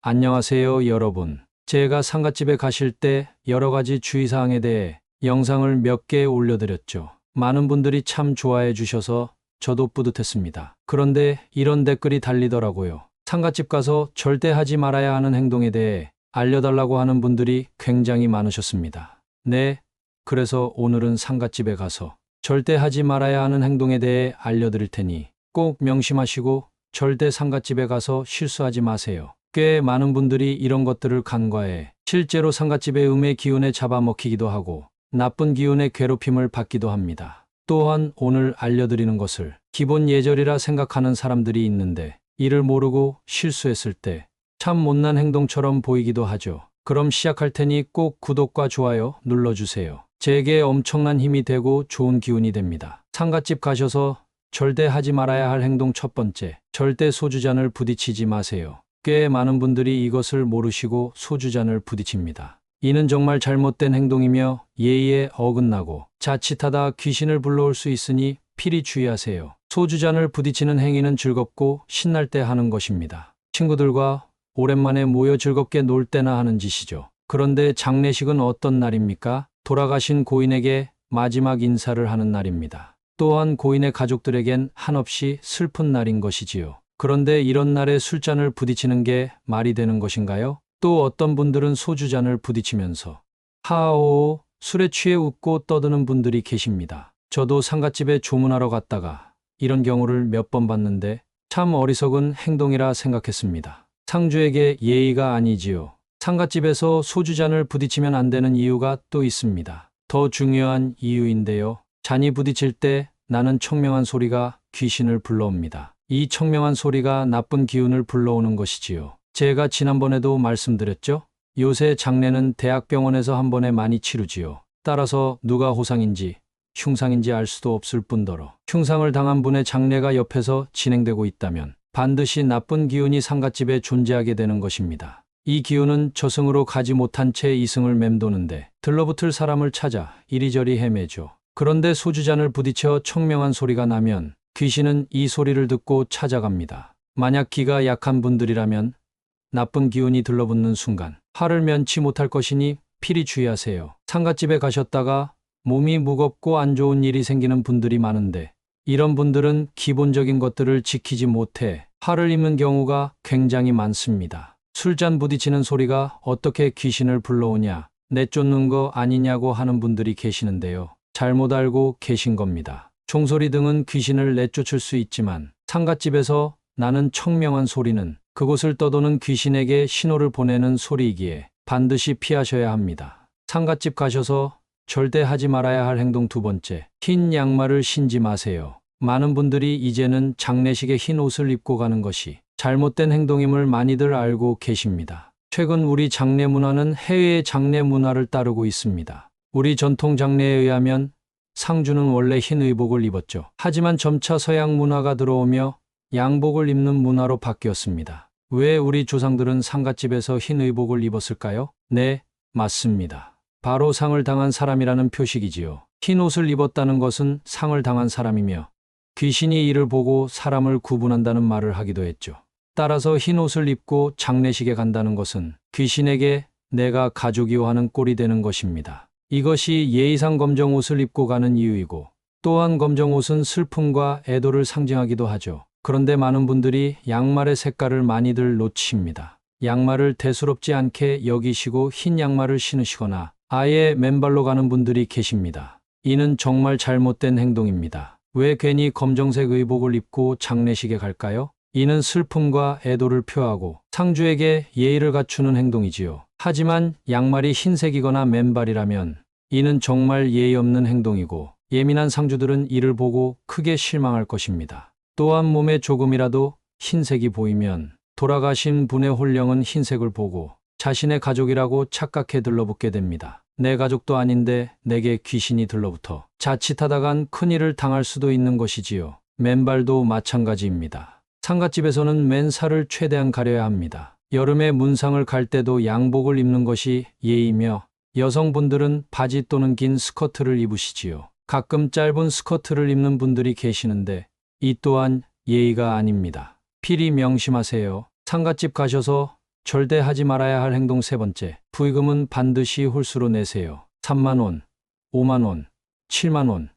안녕하세요, 여러분. 제가 상갓집에 가실 때 여러 가지 주의사항에 대해 영상을 몇 개 올려드렸죠. 많은 분들이 참 좋아해 주셔서 저도 뿌듯했습니다. 그런데 이런 댓글이 달리더라고요. 상갓집 가서 절대 하지 말아야 하는 행동에 대해 알려달라고 하는 분들이 굉장히 많으셨습니다. 네, 그래서 오늘은 상갓집에 가서 절대 하지 말아야 하는 행동에 대해 알려드릴 테니 꼭 명심하시고 절대 상갓집에 가서 실수하지 마세요. 꽤 많은 분들이 이런 것들을 간과해 실제로 상갓집의 음의 기운에 잡아먹히기도 하고 나쁜 기운의 괴롭힘을 받기도 합니다. 또한 오늘 알려드리는 것을 기본 예절이라 생각하는 사람들이 있는데 이를 모르고 실수했을 때 참 못난 행동처럼 보이기도 하죠. 그럼 시작할 테니 꼭 구독과 좋아요 눌러주세요. 제게 엄청난 힘이 되고 좋은 기운이 됩니다. 상갓집 가셔서 절대 하지 말아야 할 행동 첫 번째, 절대 소주잔을 부딪히지 마세요. 꽤 많은 분들이 이것을 모르시고 소주잔을 부딪힙니다. 이는 정말 잘못된 행동이며 예의에 어긋나고 자칫하다 귀신을 불러올 수 있으니 필히 주의하세요. 소주잔을 부딪히는 행위는 즐겁고 신날 때 하는 것입니다. 친구들과 오랜만에 모여 즐겁게 놀 때나 하는 짓이죠. 그런데 장례식은 어떤 날입니까? 돌아가신 고인에게 마지막 인사를 하는 날입니다. 또한 고인의 가족들에겐 한없이 슬픈 날인 것이지요. 그런데 이런 날에 술잔을 부딪히는 게 말이 되는 것인가요? 또 어떤 분들은 소주잔을 부딪히면서 하오 술에 취해 웃고 떠드는 분들이 계십니다. 저도 상갓집에 조문하러 갔다가 이런 경우를 몇 번 봤는데 참 어리석은 행동이라 생각했습니다. 상주에게 예의가 아니지요. 상갓집에서 소주잔을 부딪히면 안 되는 이유가 또 있습니다. 더 중요한 이유인데요. 잔이 부딪힐 때 나는 청명한 소리가 귀신을 불러옵니다. 이 청명한 소리가 나쁜 기운을 불러오는 것이지요. 제가 지난번에도 말씀드렸죠? 요새 장례는 대학병원에서 한 번에 많이 치르지요. 따라서 누가 호상인지 흉상인지 알 수도 없을 뿐더러 흉상을 당한 분의 장례가 옆에서 진행되고 있다면 반드시 나쁜 기운이 상갓집에 존재하게 되는 것입니다. 이 기운은 저승으로 가지 못한 채 이승을 맴도는데 들러붙을 사람을 찾아 이리저리 헤매죠. 그런데 소주잔을 부딪혀 청명한 소리가 나면 귀신은 이 소리를 듣고 찾아갑니다. 만약 기가 약한 분들이라면 나쁜 기운이 들러붙는 순간 화를 면치 못할 것이니 필히 주의하세요. 상갓집에 가셨다가 몸이 무겁고 안 좋은 일이 생기는 분들이 많은데 이런 분들은 기본적인 것들을 지키지 못해 화를 입는 경우가 굉장히 많습니다. 술잔 부딪히는 소리가 어떻게 귀신을 불러오냐, 내쫓는 거 아니냐고 하는 분들이 계시는데요. 잘못 알고 계신 겁니다. 종소리 등은 귀신을 내쫓을 수 있지만 상갓집에서 나는 청명한 소리는 그곳을 떠도는 귀신에게 신호를 보내는 소리이기에 반드시 피하셔야 합니다. 상갓집 가셔서 절대 하지 말아야 할 행동 두 번째, 흰 양말을 신지 마세요. 많은 분들이 이제는 장례식에 흰 옷을 입고 가는 것이 잘못된 행동임을 많이들 알고 계십니다. 최근 우리 장례 문화는 해외의 장례 문화를 따르고 있습니다. 우리 전통 장례에 의하면 상주는 원래 흰 의복을 입었죠. 하지만 점차 서양 문화가 들어오며 양복을 입는 문화로 바뀌었습니다. 왜 우리 조상들은 상갓집에서 흰 의복을 입었을까요? 네, 맞습니다. 바로 상을 당한 사람이라는 표식이지요. 흰 옷을 입었다는 것은 상을 당한 사람이며 귀신이 이를 보고 사람을 구분한다는 말을 하기도 했죠. 따라서 흰 옷을 입고 장례식에 간다는 것은 귀신에게 내가 가족이요 하는 꼴이 되는 것입니다. 이것이 예의상 검정 옷을 입고 가는 이유이고 또한 검정 옷은 슬픔과 애도를 상징하기도 하죠. 그런데 많은 분들이 양말의 색깔을 많이들 놓칩니다. 양말을 대수롭지 않게 여기시고 흰 양말을 신으시거나 아예 맨발로 가는 분들이 계십니다. 이는 정말 잘못된 행동입니다. 왜 괜히 검정색 의복을 입고 장례식에 갈까요? 이는 슬픔과 애도를 표하고 상주에게 예의를 갖추는 행동이지요. 하지만 양말이 흰색이거나 맨발이라면 이는 정말 예의 없는 행동이고 예민한 상주들은 이를 보고 크게 실망할 것입니다. 또한 몸에 조금이라도 흰색이 보이면 돌아가신 분의 혼령은 흰색을 보고 자신의 가족이라고 착각해 들러붙게 됩니다. 내 가족도 아닌데 내게 귀신이 들러붙어 자칫하다간 큰일을 당할 수도 있는 것이지요. 맨발도 마찬가지입니다. 상갓집에서는 맨살을 최대한 가려야 합니다. 여름에 문상을 갈 때도 양복을 입는 것이 예의며 여성분들은 바지 또는 긴 스커트를 입으시지요. 가끔 짧은 스커트를 입는 분들이 계시는데 이 또한 예의가 아닙니다. 필히 명심하세요. 상갓집 가셔서 절대 하지 말아야 할 행동 세 번째. 부의금은 반드시 홀수로 내세요. 3만 원, 5만 원, 7만 원,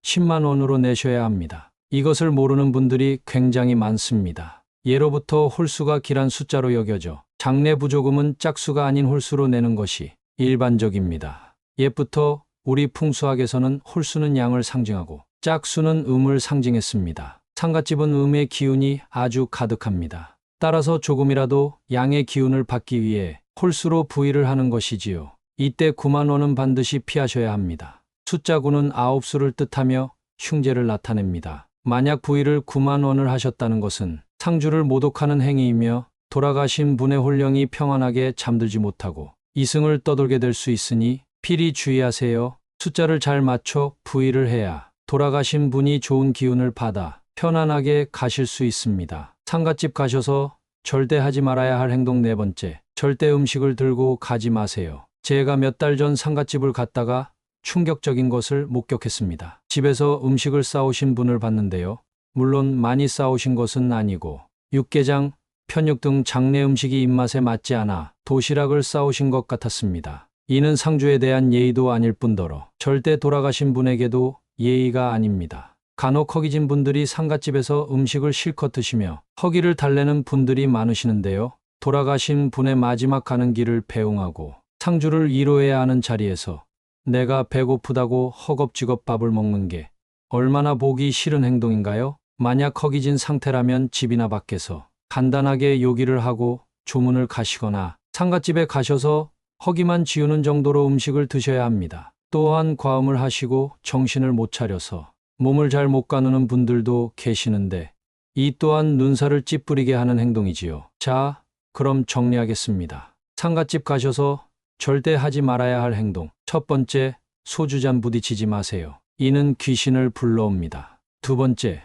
10만 원으로 내셔야 합니다. 이것을 모르는 분들이 굉장히 많습니다. 예로부터 홀수가 길한 숫자로 여겨져 장례 부조금은 짝수가 아닌 홀수로 내는 것이 일반적입니다. 옛부터 우리 풍수학에서는 홀수는 양을 상징하고 짝수는 음을 상징했습니다. 상갓집은 음의 기운이 아주 가득합니다. 따라서 조금이라도 양의 기운을 받기 위해 홀수로 부의를 하는 것이지요. 이때 9만 원은 반드시 피하셔야 합니다. 숫자 9는 9수를 뜻하며 흉재를 나타냅니다. 만약 부의를 9만 원을 하셨다는 것은 상주를 모독하는 행위이며 돌아가신 분의 혼령이 평안하게 잠들지 못하고 이승을 떠돌게 될 수 있으니 필히 주의하세요. 숫자를 잘 맞춰 부의를 해야 돌아가신 분이 좋은 기운을 받아 편안하게 가실 수 있습니다. 상갓집 가셔서 절대 하지 말아야 할 행동 네 번째. 절대 음식을 들고 가지 마세요. 제가 몇 달 전 상갓집을 갔다가 충격적인 것을 목격했습니다. 집에서 음식을 싸오신 분을 봤는데요. 물론 많이 싸오신 것은 아니고 육개장, 편육 등 장례 음식이 입맛에 맞지 않아 도시락을 싸오신 것 같았습니다. 이는 상주에 대한 예의도 아닐 뿐더러 절대 돌아가신 분에게도 예의가 아닙니다. 간혹 허기진 분들이 상갓집에서 음식을 실컷 드시며 허기를 달래는 분들이 많으시는데요. 돌아가신 분의 마지막 가는 길을 배웅하고 상주를 위로해야 하는 자리에서 내가 배고프다고 허겁지겁 밥을 먹는 게 얼마나 보기 싫은 행동인가요? 만약 허기진 상태라면 집이나 밖에서 간단하게 요기를 하고 조문을 가시거나 상갓집에 가셔서 허기만 지우는 정도로 음식을 드셔야 합니다. 또한 과음을 하시고 정신을 못 차려서 몸을 잘 못 가누는 분들도 계시는데 이 또한 눈살을 찌푸리게 하는 행동이지요. 자, 그럼 정리하겠습니다. 상갓집 가셔서 절대 하지 말아야 할 행동. 첫 번째, 소주잔 부딪히지 마세요. 이는 귀신을 불러옵니다. 두 번째,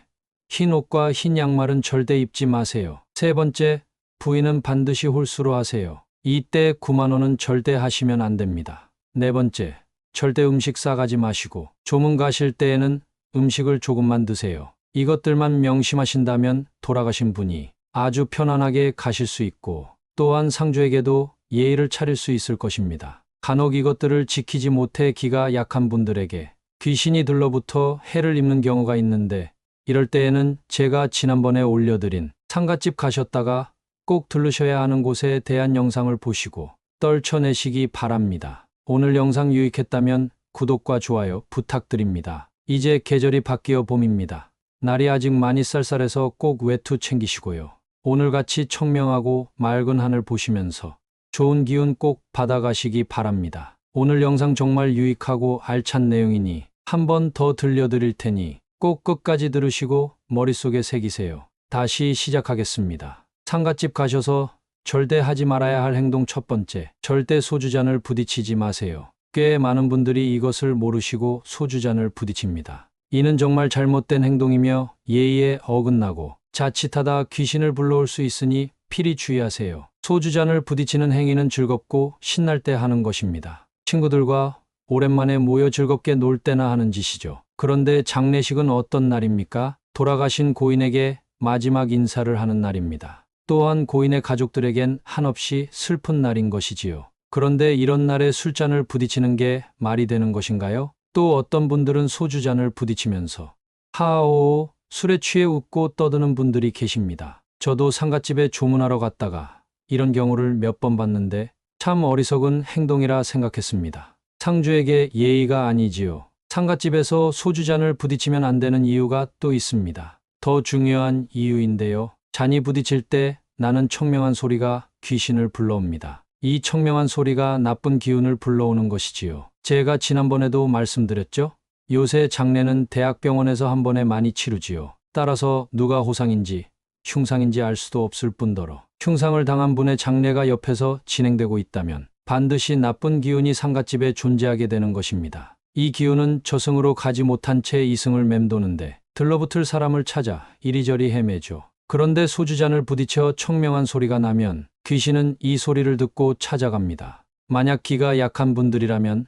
흰 옷과 흰 양말은 절대 입지 마세요. 세 번째, 부의는 반드시 홀수로 하세요. 이때 9만 원은 절대 하시면 안 됩니다. 네 번째, 절대 음식 싸가지 마시고 조문 가실 때에는 음식을 조금만 드세요. 이것들만 명심하신다면 돌아가신 분이 아주 편안하게 가실 수 있고 또한 상주에게도 예의를 차릴 수 있을 것입니다. 간혹 이것들을 지키지 못해 기가 약한 분들에게 귀신이 들러붙어 해를 입는 경우가 있는데 이럴 때에는 제가 지난번에 올려드린 상갓집 가셨다가 꼭 들르셔야 하는 곳에 대한 영상을 보시고 떨쳐내시기 바랍니다. 오늘 영상 유익했다면 구독과 좋아요 부탁드립니다. 이제 계절이 바뀌어 봄입니다. 날이 아직 많이 쌀쌀해서 꼭 외투 챙기시고요. 오늘같이 청명하고 맑은 하늘 보시면서 좋은 기운 꼭 받아가시기 바랍니다. 오늘 영상 정말 유익하고 알찬 내용이니 한 번 더 들려드릴 테니 꼭 끝까지 들으시고 머릿속에 새기세요. 다시 시작하겠습니다. 상갓집 가셔서 절대 하지 말아야 할 행동 첫 번째, 절대 소주잔을 부딪히지 마세요. 꽤 많은 분들이 이것을 모르시고 소주잔을 부딪힙니다. 이는 정말 잘못된 행동이며 예의에 어긋나고 자칫하다 귀신을 불러올 수 있으니 필히 주의하세요. 소주잔을 부딪히는 행위는 즐겁고 신날 때 하는 것입니다. 친구들과 오랜만에 모여 즐겁게 놀 때나 하는 짓이죠. 그런데 장례식은 어떤 날입니까? 돌아가신 고인에게 마지막 인사를 하는 날입니다. 또한 고인의 가족들에겐 한없이 슬픈 날인 것이지요. 그런데 이런 날에 술잔을 부딪히는 게 말이 되는 것인가요? 또 어떤 분들은 소주잔을 부딪히면서 하오 술에 취해 웃고 떠드는 분들이 계십니다. 저도 상갓집에 조문하러 갔다가 이런 경우를 몇 번 봤는데 참 어리석은 행동이라 생각했습니다. 상주에게 예의가 아니지요. 상갓집에서 소주잔을 부딪히면 안 되는 이유가 또 있습니다. 더 중요한 이유인데요. 잔이 부딪힐 때 나는 청명한 소리가 귀신을 불러옵니다. 이 청명한 소리가 나쁜 기운을 불러오는 것이지요. 제가 지난번에도 말씀드렸죠? 요새 장례는 대학병원에서 한 번에 많이 치르지요. 따라서 누가 호상인지 흉상인지 알 수도 없을 뿐더러 흉상을 당한 분의 장례가 옆에서 진행되고 있다면 반드시 나쁜 기운이 상갓집에 존재하게 되는 것입니다. 이 기운은 저승으로 가지 못한 채 이승을 맴도는데 들러붙을 사람을 찾아 이리저리 헤매죠. 그런데 소주잔을 부딪혀 청명한 소리가 나면 귀신은 이 소리를 듣고 찾아갑니다. 만약 기가 약한 분들이라면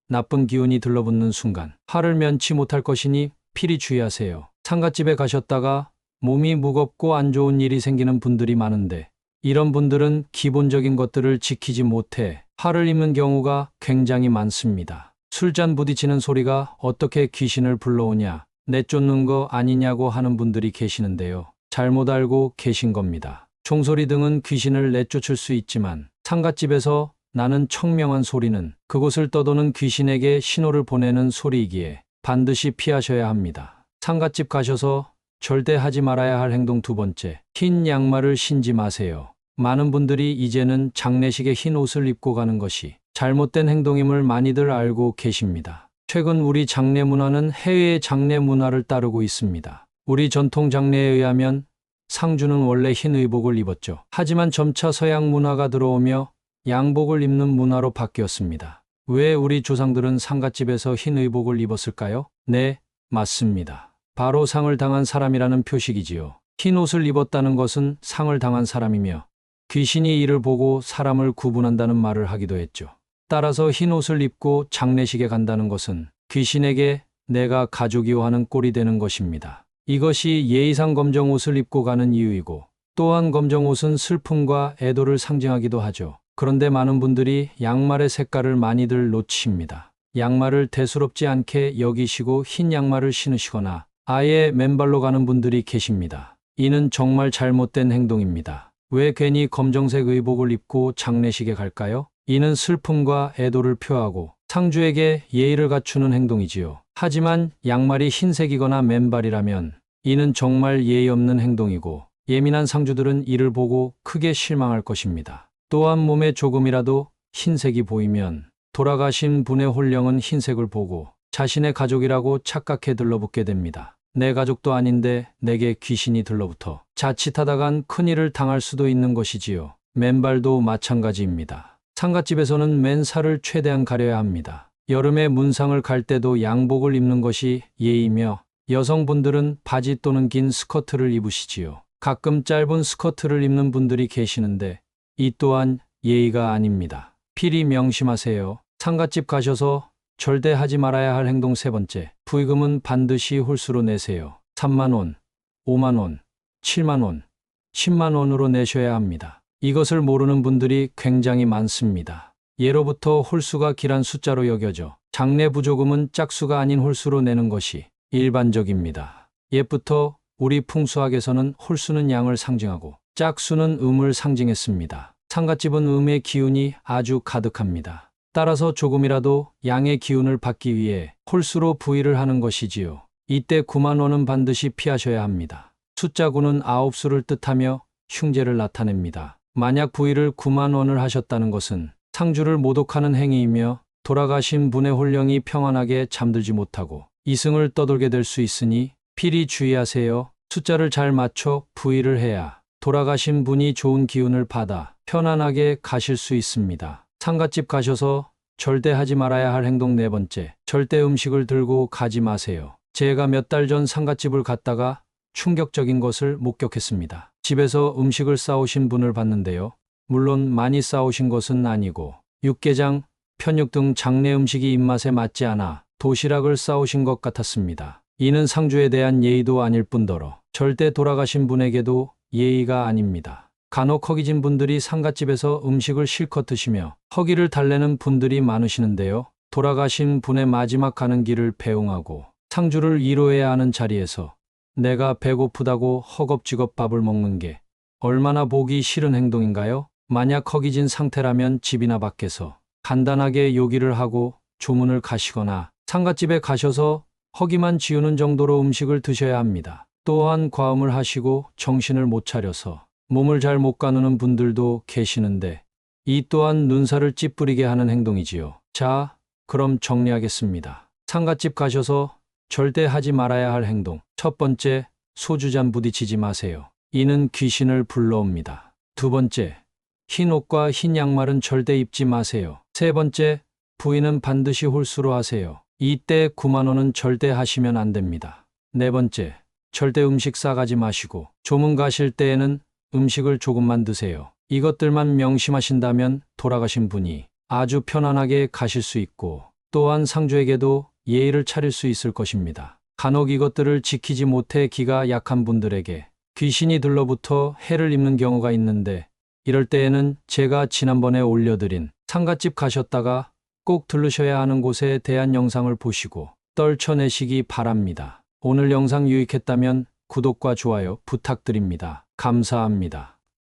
나쁜 기운이 들러붙는 순간 화를 면치 못할 것이니 필히 주의하세요. 상갓집에 가셨다가 몸이 무겁고 안 좋은 일이 생기는 분들이 많은데 이런 분들은 기본적인 것들을 지키지 못해 화를 입는 경우가 굉장히 많습니다. 술잔 부딪히는 소리가 어떻게 귀신을 불러오냐, 내쫓는 거 아니냐고 하는 분들이 계시는데요. 잘못 알고 계신 겁니다. 종소리 등은 귀신을 내쫓을 수 있지만 상갓집에서 나는 청명한 소리는 그곳을 떠도는 귀신에게 신호를 보내는 소리이기에 반드시 피하셔야 합니다. 상갓집 가셔서 절대 하지 말아야 할 행동 두 번째, 흰 양말을 신지 마세요. 많은 분들이 이제는 장례식에 흰 옷을 입고 가는 것이 잘못된 행동임을 많이들 알고 계십니다. 최근 우리 장례 문화는 해외의 장례 문화를 따르고 있습니다. 우리 전통 장례에 의하면 상주는 원래 흰 의복을 입었죠. 하지만 점차 서양 문화가 들어오며 양복을 입는 문화로 바뀌었습니다. 왜 우리 조상들은 상갓집에서 흰 의복을 입었을까요? 네, 맞습니다. 바로 상을 당한 사람이라는 표식이지요. 흰 옷을 입었다는 것은 상을 당한 사람이며 귀신이 이를 보고 사람을 구분한다는 말을 하기도 했죠. 따라서 흰 옷을 입고 장례식에 간다는 것은 귀신에게 내가 가족이요 하는 꼴이 되는 것입니다. 이것이 예의상 검정 옷을 입고 가는 이유이고, 또한 검정 옷은 슬픔과 애도를 상징하기도 하죠. 그런데 많은 분들이 양말의 색깔을 많이들 놓칩니다. 양말을 대수롭지 않게 여기시고 흰 양말을 신으시거나 아예 맨발로 가는 분들이 계십니다. 이는 정말 잘못된 행동입니다. 왜 괜히 검정색 의복을 입고 장례식에 갈까요? 이는 슬픔과 애도를 표하고 상주에게 예의를 갖추는 행동이지요. 하지만 양말이 흰색이거나 맨발이라면 이는 정말 예의 없는 행동이고 예민한 상주들은 이를 보고 크게 실망할 것입니다. 또한 몸에 조금이라도 흰색이 보이면 돌아가신 분의 혼령은 흰색을 보고 자신의 가족이라고 착각해 들러붙게 됩니다. 내 가족도 아닌데 내게 귀신이 들러붙어 자칫하다간 큰일을 당할 수도 있는 것이지요. 맨발도 마찬가지입니다. 상갓집에서는 맨살을 최대한 가려야 합니다. 여름에 문상을 갈 때도 양복을 입는 것이 예의며 여성분들은 바지 또는 긴 스커트를 입으시지요. 가끔 짧은 스커트를 입는 분들이 계시는데 이 또한 예의가 아닙니다. 필히 명심하세요. 상갓집 가셔서 절대 하지 말아야 할 행동 세 번째, 부의금은 반드시 홀수로 내세요. 3만 원, 5만 원, 7만 원, 10만 원으로 내셔야 합니다. 이것을 모르는 분들이 굉장히 많습니다. 예로부터 홀수가 길한 숫자로 여겨져 장례 부조금은 짝수가 아닌 홀수로 내는 것이 일반적입니다. 옛부터 우리 풍수학에서는 홀수는 양을 상징하고 짝수는 음을 상징했습니다. 상갓집은 음의 기운이 아주 가득합니다. 따라서 조금이라도 양의 기운을 받기 위해 홀수로 부의를 하는 것이지요. 이때 9만 원은 반드시 피하셔야 합니다. 숫자 9는 9수를 뜻하며 흉재를 나타냅니다. 만약 부의를 9만 원을 하셨다는 것은 상주를 모독하는 행위이며 돌아가신 분의 혼령이 평안하게 잠들지 못하고 이승을 떠돌게 될 수 있으니 필히 주의하세요. 숫자를 잘 맞춰 부의를 해야 돌아가신 분이 좋은 기운을 받아 편안하게 가실 수 있습니다. 상갓집 가셔서 절대 하지 말아야 할 행동 네 번째, 절대 음식을 들고 가지 마세요. 제가 몇 달 전 상갓집을 갔다가 충격적인 것을 목격했습니다. 집에서 음식을 싸오신 분을 봤는데요. 물론 많이 싸오신 것은 아니고 육개장, 편육 등 장례 음식이 입맛에 맞지 않아 도시락을 싸오신 것 같았습니다. 이는 상주에 대한 예의도 아닐 뿐더러 절대 돌아가신 분에게도 예의가 아닙니다. 간혹 허기진 분들이 상갓집에서 음식을 실컷 드시며 허기를 달래는 분들이 많으시는데요. 돌아가신 분의 마지막 가는 길을 배웅하고 상주를 위로해야 하는 자리에서 내가 배고프다고 허겁지겁 밥을 먹는 게 얼마나 보기 싫은 행동인가요? 만약 허기진 상태라면 집이나 밖에서 간단하게 요기를 하고 조문을 가시거나 상갓집에 가셔서 허기만 지우는 정도로 음식을 드셔야 합니다. 또한 과음을 하시고 정신을 못 차려서 몸을 잘 못 가누는 분들도 계시는데 이 또한 눈살을 찌푸리게 하는 행동이지요. 자, 그럼 정리하겠습니다. 상갓집 가셔서 절대 하지 말아야 할 행동. 첫 번째, 소주잔 부딪히지 마세요. 이는 귀신을 불러옵니다. 두 번째, 흰 옷과 흰 양말은 절대 입지 마세요. 세 번째, 부의는 반드시 홀수로 하세요. 이때 9만 원은 절대 하시면 안 됩니다. 네 번째, 절대 음식 싸가지 마시고 조문 가실 때에는 음식을 조금만 드세요. 이것들만 명심하신다면 돌아가신 분이 아주 편안하게 가실 수 있고 또한 상주에게도 예의를 차릴 수 있을 것입니다. 간혹 이것들을 지키지 못해 기가 약한 분들에게 귀신이 들러붙어 해를 입는 경우가 있는데 이럴 때에는 제가 지난번에 올려드린 상갓집 가셨다가 꼭 들르셔야 하는 곳에 대한 영상을 보시고 떨쳐내시기 바랍니다. 오늘 영상 유익했다면 구독과 좋아요 부탁드립니다. 감사합니다.